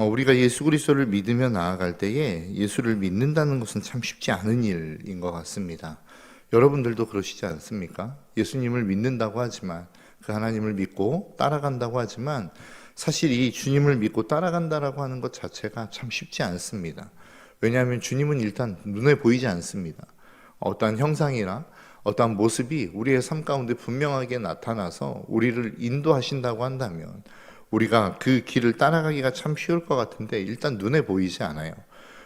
우리가 예수 그리스도를 믿으며 나아갈 때에 예수를 믿는다는 것은 참 쉽지 않은 일인 것 같습니다. 여러분들도 그러시지 않습니까? 예수님을 믿는다고 하지만, 그 하나님을 믿고 따라간다고 하지만, 사실 이 주님을 믿고 따라간다라고 하는 것 자체가 참 쉽지 않습니다. 왜냐하면 주님은 일단 눈에 보이지 않습니다. 어떠한 형상이나 어떠한 모습이 우리의 삶 가운데 분명하게 나타나서 우리를 인도하신다고 한다면 우리가 그 길을 따라가기가 참 쉬울 것 같은데 일단 눈에 보이지 않아요.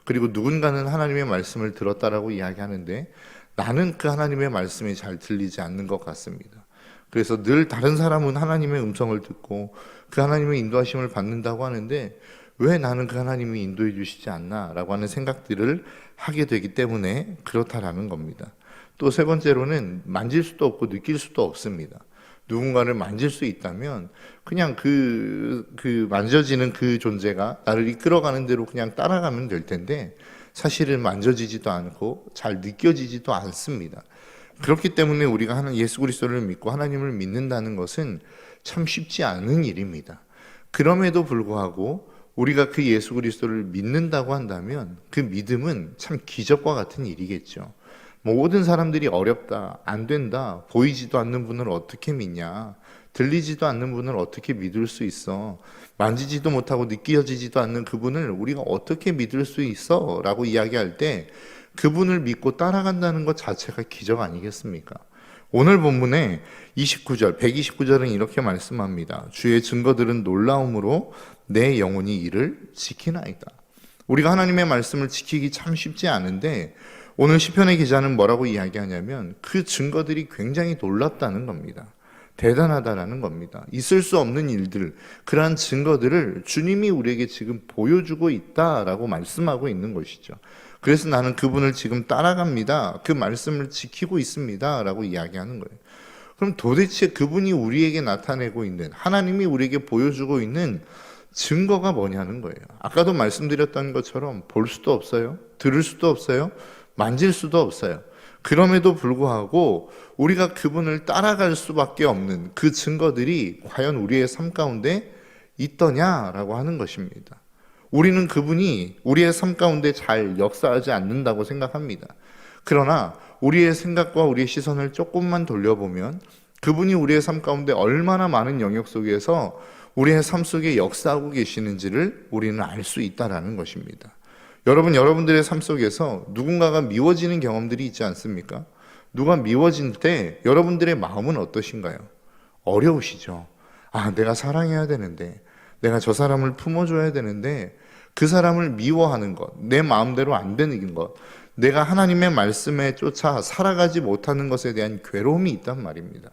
그리고 누군가는 하나님의 말씀을 들었다라고 이야기하는데 나는 그 하나님의 말씀이 잘 들리지 않는 것 같습니다. 그래서 늘 다른 사람은 하나님의 음성을 듣고 그 하나님의 인도하심을 받는다고 하는데 왜 나는 그 하나님이 인도해 주시지 않나 라고 하는 생각들을 하게 되기 때문에 그렇다라는 겁니다. 또 세 번째로는 만질 수도 없고 느낄 수도 없습니다. 누군가를 만질 수 있다면 그냥 그 만져지는 그 존재가 나를 이끌어가는 대로 그냥 따라가면 될 텐데 사실은 만져지지도 않고 잘 느껴지지도 않습니다. 그렇기 때문에 우리가 예수 그리스도를 믿고 하나님을 믿는다는 것은 참 쉽지 않은 일입니다. 그럼에도 불구하고 우리가 그 예수 그리스도를 믿는다고 한다면 그 믿음은 참 기적과 같은 일이겠죠. 모든 사람들이 어렵다, 안 된다, 보이지도 않는 분을 어떻게 믿냐, 들리지도 않는 분을 어떻게 믿을 수 있어, 만지지도 못하고 느껴지지도 않는 그분을 우리가 어떻게 믿을 수 있어? 라고 이야기할 때 그분을 믿고 따라간다는 것 자체가 기적 아니겠습니까? 오늘 본문에 129절은 이렇게 말씀합니다. 주의 증거들은 놀라움으로 내 영혼이 이를 지키나이다. 우리가 하나님의 말씀을 지키기 참 쉽지 않은데 오늘 시편의 기자는 뭐라고 이야기하냐면 그 증거들이 굉장히 놀랍다는 겁니다. 대단하다라는 겁니다. 있을 수 없는 일들, 그러한 증거들을 주님이 우리에게 지금 보여주고 있다라고 말씀하고 있는 것이죠. 그래서 나는 그분을 지금 따라갑니다. 그 말씀을 지키고 있습니다. 라고 이야기하는 거예요. 그럼 도대체 그분이 우리에게 나타내고 있는, 하나님이 우리에게 보여주고 있는 증거가 뭐냐는 거예요. 아까도 말씀드렸던 것처럼 볼 수도 없어요. 들을 수도 없어요. 만질 수도 없어요. 그럼에도 불구하고 우리가 그분을 따라갈 수밖에 없는 그 증거들이 과연 우리의 삶 가운데 있더냐라고 하는 것입니다. 우리는 그분이 우리의 삶 가운데 잘 역사하지 않는다고 생각합니다. 그러나 우리의 생각과 우리의 시선을 조금만 돌려보면 그분이 우리의 삶 가운데 얼마나 많은 영역 속에서 우리의 삶 속에 역사하고 계시는지를 우리는 알 수 있다는 것입니다. 여러분들의 삶 속에서 누군가가 미워지는 경험들이 있지 않습니까? 누가 미워질 때 여러분들의 마음은 어떠신가요? 어려우시죠? 내가 사랑해야 되는데, 내가 저 사람을 품어줘야 되는데 그 사람을 미워하는 것, 내 마음대로 안 되는 것, 내가 하나님의 말씀에 쫓아 살아가지 못하는 것에 대한 괴로움이 있단 말입니다.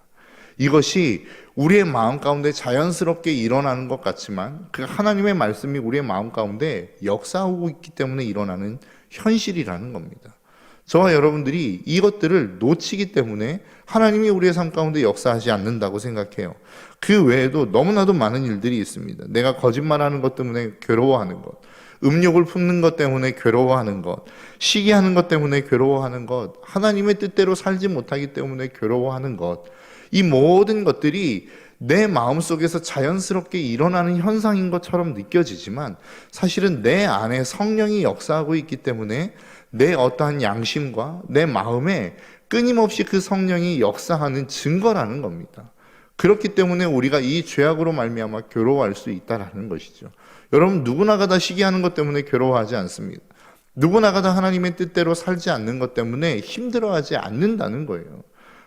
이것이 우리의 마음 가운데 자연스럽게 일어나는 것 같지만 그 하나님의 말씀이 우리의 마음 가운데 역사하고 있기 때문에 일어나는 현실이라는 겁니다. 저와 여러분들이 이것들을 놓치기 때문에 하나님이 우리의 삶 가운데 역사하지 않는다고 생각해요. 그 외에도 너무나도 많은 일들이 있습니다. 내가 거짓말하는 것 때문에 괴로워하는 것, 음욕을 품는 것 때문에 괴로워하는 것, 시기하는 것 때문에 괴로워하는 것, 하나님의 뜻대로 살지 못하기 때문에 괴로워하는 것, 이 모든 것들이 내 마음속에서 자연스럽게 일어나는 현상인 것처럼 느껴지지만 사실은 내 안에 성령이 역사하고 있기 때문에 내 어떠한 양심과 내 마음에 끊임없이 그 성령이 역사하는 증거라는 겁니다. 그렇기 때문에 우리가 이 죄악으로 말미암아 괴로워할 수 있다는 것이죠. 여러분, 누구나가 다 시기하는 것 때문에 괴로워하지 않습니다. 누구나가 다 하나님의 뜻대로 살지 않는 것 때문에 힘들어하지 않는다는 거예요.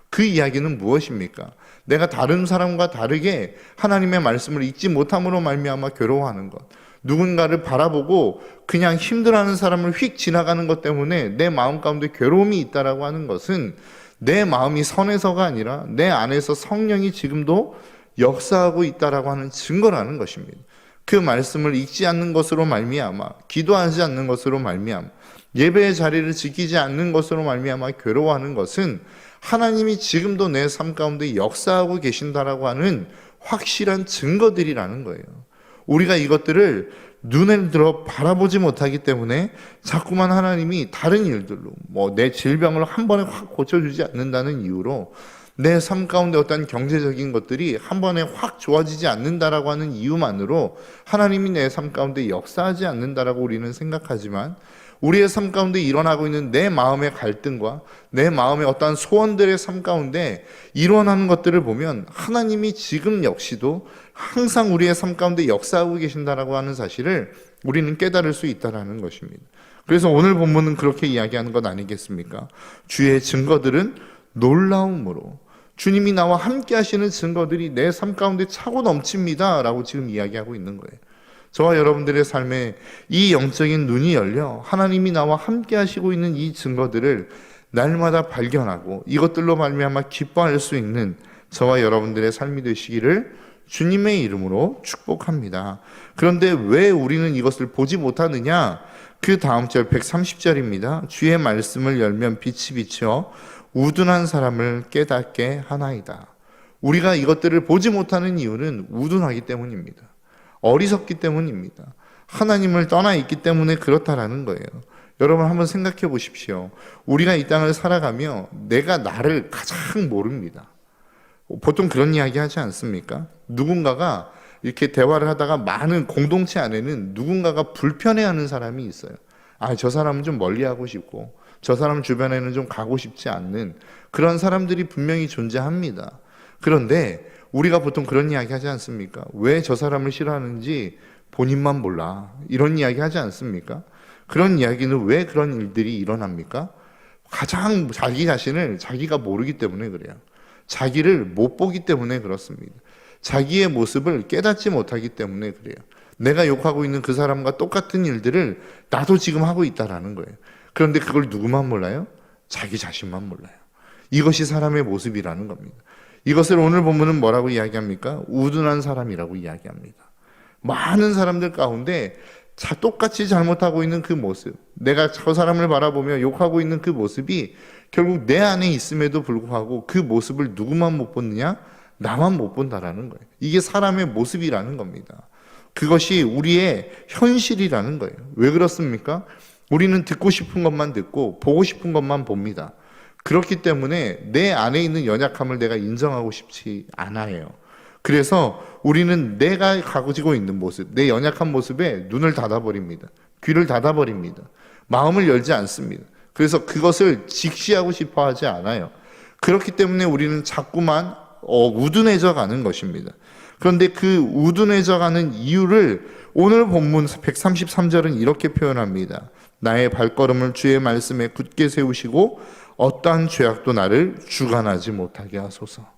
그 이야기는 무엇입니까? 내가 다른 사람과 다르게 하나님의 말씀을 읽지 못함으로 말미암아 괴로워하는 것, 누군가를 바라보고 그냥 힘들어하는 사람을 휙 지나가는 것 때문에 내 마음 가운데 괴로움이 있다라고 하는 것은 내 마음이 선해서가 아니라 내 안에서 성령이 지금도 역사하고 있다라고 하는 증거라는 것입니다. 그 말씀을 읽지 않는 것으로 말미암아, 기도하지 않는 것으로 말미암아, 예배의 자리를 지키지 않는 것으로 말미암아 괴로워하는 것은 하나님이 지금도 내 삶 가운데 역사하고 계신다라고 하는 확실한 증거들이라는 거예요. 우리가 이것들을 눈에 들어 바라보지 못하기 때문에 자꾸만 하나님이 다른 일들로 내 질병을 한 번에 확 고쳐주지 않는다는 이유로 내 삶 가운데 어떤 경제적인 것들이 한 번에 확 좋아지지 않는다라고 하는 이유만으로 하나님이 내 삶 가운데 역사하지 않는다라고 우리는 생각하지만, 우리의 삶 가운데 일어나고 있는 내 마음의 갈등과 내 마음의 어떠한 소원들의 삶 가운데 일어나는 것들을 보면 하나님이 지금 역시도 항상 우리의 삶 가운데 역사하고 계신다라고 하는 사실을 우리는 깨달을 수 있다라는 것입니다. 그래서 오늘 본문은 그렇게 이야기하는 것 아니겠습니까? 주의 증거들은 놀라움으로, 주님이 나와 함께 하시는 증거들이 내 삶 가운데 차고 넘칩니다 라고 지금 이야기하고 있는 거예요. 저와 여러분들의 삶에 이 영적인 눈이 열려 하나님이 나와 함께 하시고 있는 이 증거들을 날마다 발견하고 이것들로 말미암아 기뻐할 수 있는 저와 여러분들의 삶이 되시기를 주님의 이름으로 축복합니다. 그런데 왜 우리는 이것을 보지 못하느냐? 그 다음 절 130절입니다. 주의 말씀을 열면 빛이 비쳐 우둔한 사람을 깨닫게 하나이다. 우리가 이것들을 보지 못하는 이유는 우둔하기 때문입니다. 어리석기 때문입니다. 하나님을 떠나 있기 때문에 그렇다라는 거예요. 여러분 한번 생각해 보십시오. 우리가 이 땅을 살아가며 내가 나를 가장 모릅니다. 보통 그런 이야기 하지 않습니까? 누군가가 이렇게 대화를 하다가 많은 공동체 안에는 누군가가 불편해하는 사람이 있어요. 저 사람은 좀 멀리하고 싶고 저 사람 주변에는 좀 가고 싶지 않는 그런 사람들이 분명히 존재합니다. 그런데 우리가 보통 그런 이야기 하지 않습니까? 왜 저 사람을 싫어하는지 본인만 몰라. 이런 이야기 하지 않습니까? 그런 이야기는 왜 그런 일들이 일어납니까? 가장 자기 자신을 자기가 모르기 때문에 그래요. 자기를 못 보기 때문에 그렇습니다. 자기의 모습을 깨닫지 못하기 때문에 그래요. 내가 욕하고 있는 그 사람과 똑같은 일들을 나도 지금 하고 있다라는 거예요. 그런데 그걸 누구만 몰라요? 자기 자신만 몰라요. 이것이 사람의 모습이라는 겁니다. 이것을 오늘 본문은 뭐라고 이야기합니까? 우둔한 사람이라고 이야기합니다. 많은 사람들 가운데 똑같이 잘못하고 있는 그 모습, 내가 저 사람을 바라보며 욕하고 있는 그 모습이 결국 내 안에 있음에도 불구하고 그 모습을 누구만 못 보느냐? 나만 못 본다라는 거예요. 이게 사람의 모습이라는 겁니다. 그것이 우리의 현실이라는 거예요. 왜 그렇습니까? 우리는 듣고 싶은 것만 듣고 보고 싶은 것만 봅니다. 그렇기 때문에 내 안에 있는 연약함을 내가 인정하고 싶지 않아요. 그래서 우리는 내가 가지고 있는 모습, 내 연약한 모습에 눈을 닫아버립니다. 귀를 닫아버립니다. 마음을 열지 않습니다. 그래서 그것을 직시하고 싶어 하지 않아요. 그렇기 때문에 우리는 자꾸만 우둔해져 가는 것입니다. 그런데 그 우둔해져 가는 이유를 오늘 본문 133절은 이렇게 표현합니다. 나의 발걸음을 주의 말씀에 굳게 세우시고 어떠한 죄악도 나를 주관하지 못하게 하소서.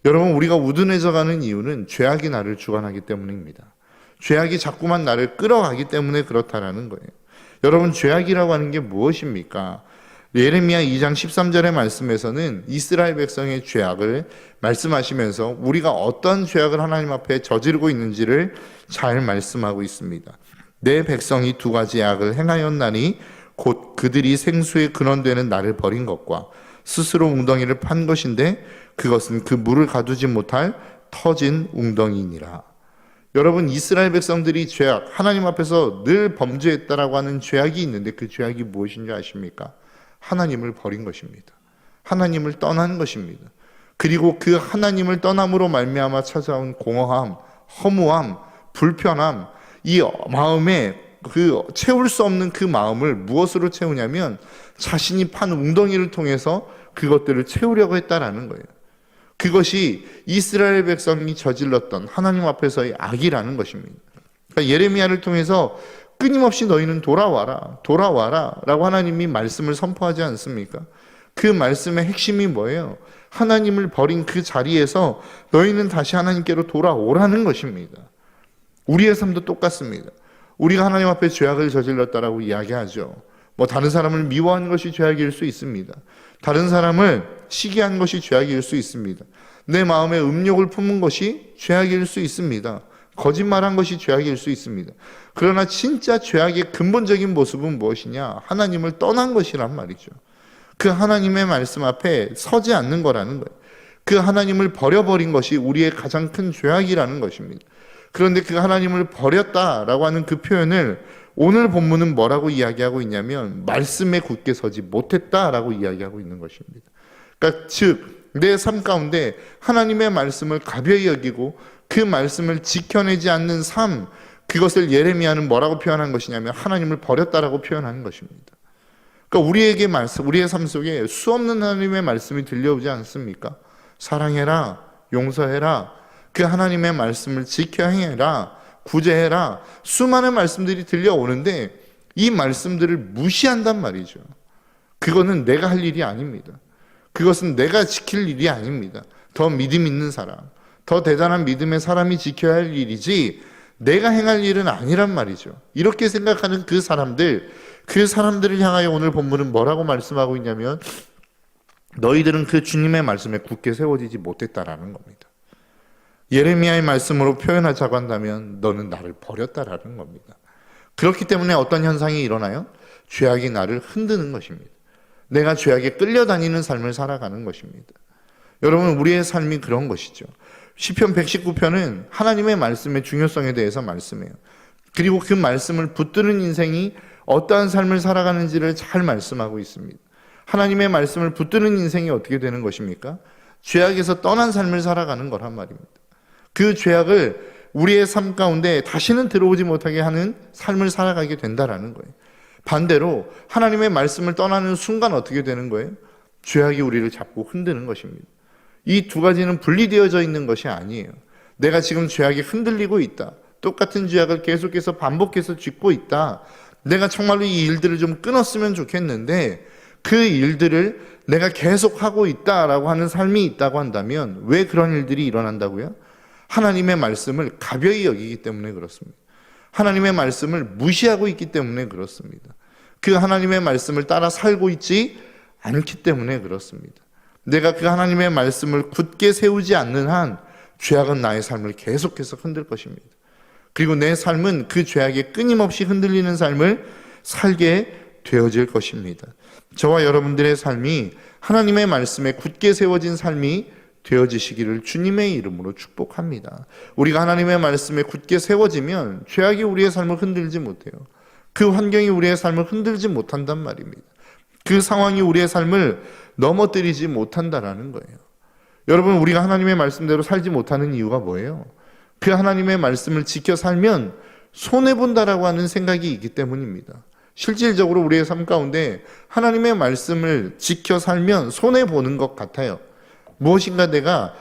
여러분, 우리가 우둔해져 가는 이유는 죄악이 나를 주관하기 때문입니다. 죄악이 자꾸만 나를 끌어가기 때문에 그렇다라는 거예요. 여러분, 죄악이라고 하는 게 무엇입니까? 예레미야 2장 13절의 말씀에서는 이스라엘 백성의 죄악을 말씀하시면서 우리가 어떤 죄악을 하나님 앞에 저지르고 있는지를 잘 말씀하고 있습니다. 내 백성이 두 가지 악을 행하였나니 곧 그들이 생수의 근원되는 나를 버린 것과 스스로 웅덩이를 판 것인데 그것은 그 물을 가두지 못할 터진 웅덩이니라. 여러분, 이스라엘 백성들이 죄악, 하나님 앞에서 늘 범죄했다라고 하는 죄악이 있는데 그 죄악이 무엇인지 아십니까? 하나님을 버린 것입니다. 하나님을 떠난 것입니다. 그리고 그 하나님을 떠남으로 말미암아 찾아온 공허함, 허무함, 불편함, 이 마음에 그 채울 수 없는 그 마음을 무엇으로 채우냐면 자신이 판 웅덩이를 통해서 그것들을 채우려고 했다라는 거예요. 그것이 이스라엘 백성이 저질렀던 하나님 앞에서의 악이라는 것입니다. 그러니까 예레미야를 통해서 끊임없이 너희는 돌아와라, 돌아와라 라고 하나님이 말씀을 선포하지 않습니까? 그 말씀의 핵심이 뭐예요? 하나님을 버린 그 자리에서 너희는 다시 하나님께로 돌아오라는 것입니다. 우리의 삶도 똑같습니다. 우리가 하나님 앞에 죄악을 저질렀다라고 이야기하죠. 다른 사람을 미워한 것이 죄악일 수 있습니다. 다른 사람을 시기한 것이 죄악일 수 있습니다. 내 마음에 음욕을 품은 것이 죄악일 수 있습니다. 거짓말한 것이 죄악일 수 있습니다. 그러나 진짜 죄악의 근본적인 모습은 무엇이냐? 하나님을 떠난 것이란 말이죠. 그 하나님의 말씀 앞에 서지 않는 거라는 거예요. 그 하나님을 버려버린 것이 우리의 가장 큰 죄악이라는 것입니다. 그런데 그 하나님을 버렸다라고 하는 그 표현을 오늘 본문은 뭐라고 이야기하고 있냐면 말씀에 굳게 서지 못했다라고 이야기하고 있는 것입니다. 그러니까 즉 내 삶 가운데 하나님의 말씀을 가벼이 여기고 그 말씀을 지켜내지 않는 삶, 그것을 예레미야는 뭐라고 표현한 것이냐면 하나님을 버렸다라고 표현하는 것입니다. 그러니까 우리에게 말씀, 우리의 삶 속에 수없는 하나님의 말씀이 들려오지 않습니까? 사랑해라, 용서해라, 그 하나님의 말씀을 지켜 행해라, 구제해라, 수많은 말씀들이 들려오는데 이 말씀들을 무시한단 말이죠. 그거는 내가 할 일이 아닙니다. 그것은 내가 지킬 일이 아닙니다. 더 믿음 있는 사람, 더 대단한 믿음의 사람이 지켜야 할 일이지 내가 행할 일은 아니란 말이죠. 이렇게 생각하는 그 사람들을 향하여 오늘 본문은 뭐라고 말씀하고 있냐면 너희들은 그 주님의 말씀에 굳게 세워지지 못했다라는 겁니다. 예레미야의 말씀으로 표현하자고 한다면 너는 나를 버렸다라는 겁니다. 그렇기 때문에 어떤 현상이 일어나요? 죄악이 나를 흔드는 것입니다. 내가 죄악에 끌려다니는 삶을 살아가는 것입니다. 여러분, 우리의 삶이 그런 것이죠. 시편 119편은 하나님의 말씀의 중요성에 대해서 말씀해요. 그리고 그 말씀을 붙드는 인생이 어떠한 삶을 살아가는지를 잘 말씀하고 있습니다. 하나님의 말씀을 붙드는 인생이 어떻게 되는 것입니까? 죄악에서 떠난 삶을 살아가는 거란 말입니다. 그 죄악을 우리의 삶 가운데 다시는 들어오지 못하게 하는 삶을 살아가게 된다라는 거예요. 반대로 하나님의 말씀을 떠나는 순간 어떻게 되는 거예요? 죄악이 우리를 잡고 흔드는 것입니다. 이 두 가지는 분리되어져 있는 것이 아니에요. 내가 지금 죄악에 흔들리고 있다. 똑같은 죄악을 계속해서 반복해서 짓고 있다. 내가 정말로 이 일들을 좀 끊었으면 좋겠는데 그 일들을 내가 계속 하고 있다라고 하는 삶이 있다고 한다면 왜 그런 일들이 일어난다고요? 하나님의 말씀을 가벼이 여기기 때문에 그렇습니다. 하나님의 말씀을 무시하고 있기 때문에 그렇습니다. 그 하나님의 말씀을 따라 살고 있지 않기 때문에 그렇습니다. 내가 그 하나님의 말씀을 굳게 세우지 않는 한 죄악은 나의 삶을 계속해서 흔들 것입니다. 그리고 내 삶은 그 죄악에 끊임없이 흔들리는 삶을 살게 되어질 것입니다. 저와 여러분들의 삶이 하나님의 말씀에 굳게 세워진 삶이 되어지시기를 주님의 이름으로 축복합니다. 우리가 하나님의 말씀에 굳게 세워지면 죄악이 우리의 삶을 흔들지 못해요. 그 환경이 우리의 삶을 흔들지 못한단 말입니다. 그 상황이 우리의 삶을 넘어뜨리지 못한다라는 거예요. 여러분, 우리가 하나님의 말씀대로 살지 못하는 이유가 뭐예요? 그 하나님의 말씀을 지켜 살면 손해본다라고 하는 생각이 있기 때문입니다. 실질적으로 우리의 삶 가운데 하나님의 말씀을 지켜 살면 손해보는 것 같아요. 무엇인가 내가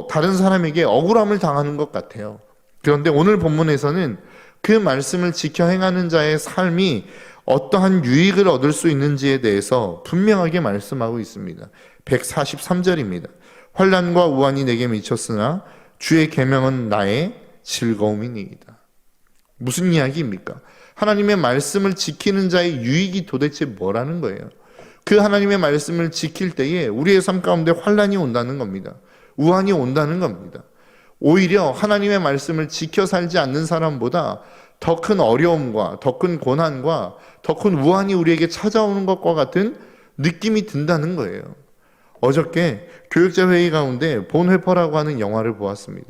다른 사람에게 억울함을 당하는 것 같아요. 그런데 오늘 본문에서는 그 말씀을 지켜 행하는 자의 삶이 어떠한 유익을 얻을 수 있는지에 대해서 분명하게 말씀하고 있습니다. 143절입니다. 환난과 우환이 내게 미쳤으나 주의 계명은 나의 즐거움이니이다. 무슨 이야기입니까? 하나님의 말씀을 지키는 자의 유익이 도대체 뭐라는 거예요? 그 하나님의 말씀을 지킬 때에 우리의 삶 가운데 환난이 온다는 겁니다. 우환이 온다는 겁니다. 오히려 하나님의 말씀을 지켜 살지 않는 사람보다 더 큰 어려움과 더 큰 고난과 더 큰 우환이 우리에게 찾아오는 것과 같은 느낌이 든다는 거예요. 어저께 교육자 회의 가운데 본 회퍼라고 하는 영화를 보았습니다.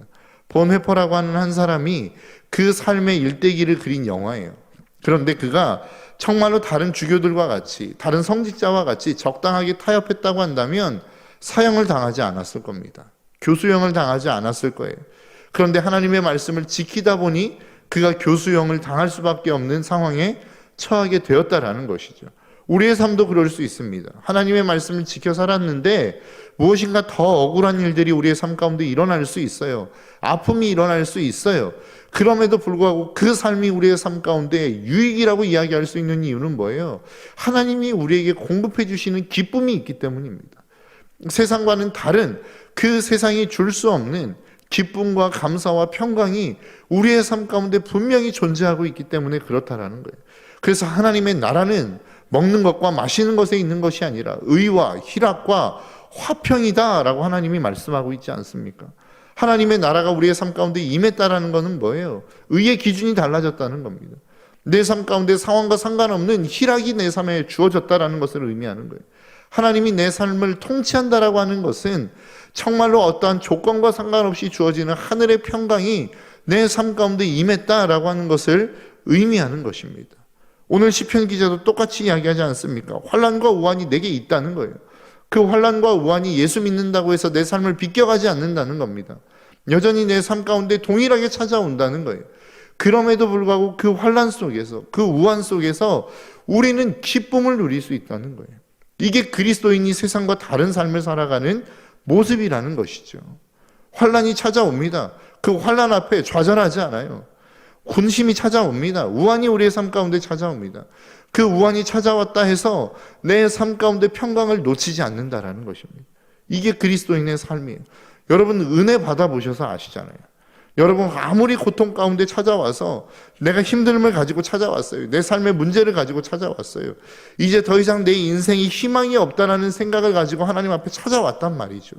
본 회퍼라고 하는 한 사람이 그 삶의 일대기를 그린 영화예요. 그런데 그가 정말로 다른 주교들과 같이, 다른 성직자와 같이 적당하게 타협했다고 한다면 사형을 당하지 않았을 겁니다. 교수형을 당하지 않았을 거예요. 그런데 하나님의 말씀을 지키다 보니 그가 교수형을 당할 수밖에 없는 상황에 처하게 되었다라는 것이죠. 우리의 삶도 그럴 수 있습니다. 하나님의 말씀을 지켜 살았는데 무엇인가 더 억울한 일들이 우리의 삶 가운데 일어날 수 있어요. 아픔이 일어날 수 있어요. 그럼에도 불구하고 그 삶이 우리의 삶 가운데 유익이라고 이야기할 수 있는 이유는 뭐예요? 하나님이 우리에게 공급해 주시는 기쁨이 있기 때문입니다. 세상과는 다른, 그 세상이 줄 수 없는 기쁨과 감사와 평강이 우리의 삶 가운데 분명히 존재하고 있기 때문에 그렇다라는 거예요. 그래서 하나님의 나라는 먹는 것과 마시는 것에 있는 것이 아니라 의와 희락과 화평이다라고 하나님이 말씀하고 있지 않습니까? 하나님의 나라가 우리의 삶 가운데 임했다라는 것은 뭐예요? 의의 기준이 달라졌다는 겁니다. 내 삶 가운데 상황과 상관없는 희락이 내 삶에 주어졌다라는 것을 의미하는 거예요. 하나님이 내 삶을 통치한다라고 하는 것은 정말로 어떠한 조건과 상관없이 주어지는 하늘의 평강이 내 삶 가운데 임했다라고 하는 것을 의미하는 것입니다. 오늘 시편 기자도 똑같이 이야기하지 않습니까? 환난과 우환이 내게 있다는 거예요. 그 환난과 우환이 예수 믿는다고 해서 내 삶을 비껴가지 않는다는 겁니다. 여전히 내 삶 가운데 동일하게 찾아온다는 거예요. 그럼에도 불구하고 그 환난 속에서, 그 우환 속에서 우리는 기쁨을 누릴 수 있다는 거예요. 이게 그리스도인이 세상과 다른 삶을 살아가는 모습이라는 것이죠. 환난이 찾아옵니다. 그 환난 앞에 좌절하지 않아요. 군심이 찾아옵니다. 우환이 우리의 삶 가운데 찾아옵니다. 그 우환이 찾아왔다 해서 내 삶 가운데 평강을 놓치지 않는다라는 것입니다. 이게 그리스도인의 삶이에요. 여러분 은혜 받아보셔서 아시잖아요. 여러분 아무리 고통 가운데 찾아와서 내가 힘듦을 가지고 찾아왔어요. 내 삶의 문제를 가지고 찾아왔어요. 이제 더 이상 내 인생이 희망이 없다라는 생각을 가지고 하나님 앞에 찾아왔단 말이죠.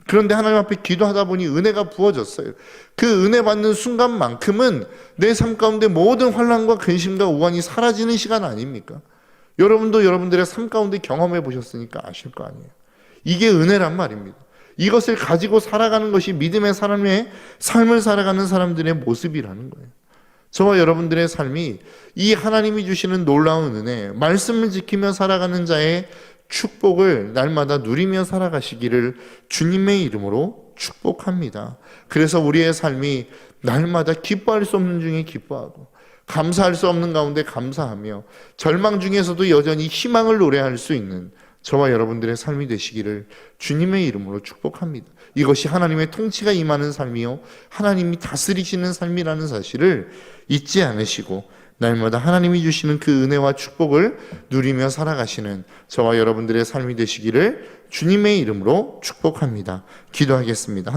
그런데 하나님 앞에 기도하다 보니 은혜가 부어졌어요. 그 은혜 받는 순간만큼은 내 삶 가운데 모든 환난과 근심과 우환이 사라지는 시간 아닙니까? 여러분도 여러분들의 삶 가운데 경험해 보셨으니까 아실 거 아니에요. 이게 은혜란 말입니다. 이것을 가지고 살아가는 것이 믿음의 사람의 삶을 살아가는 사람들의 모습이라는 거예요. 저와 여러분들의 삶이 이 하나님이 주시는 놀라운 은혜, 말씀을 지키며 살아가는 자의 축복을 날마다 누리며 살아가시기를 주님의 이름으로 축복합니다. 그래서 우리의 삶이 날마다 기뻐할 수 없는 중에 기뻐하고 감사할 수 없는 가운데 감사하며 절망 중에서도 여전히 희망을 노래할 수 있는 저와 여러분들의 삶이 되시기를 주님의 이름으로 축복합니다. 이것이 하나님의 통치가 임하는 삶이요 하나님이 다스리시는 삶이라는 사실을 잊지 않으시고 날마다 하나님이 주시는 그 은혜와 축복을 누리며 살아가시는 저와 여러분들의 삶이 되시기를 주님의 이름으로 축복합니다. 기도하겠습니다.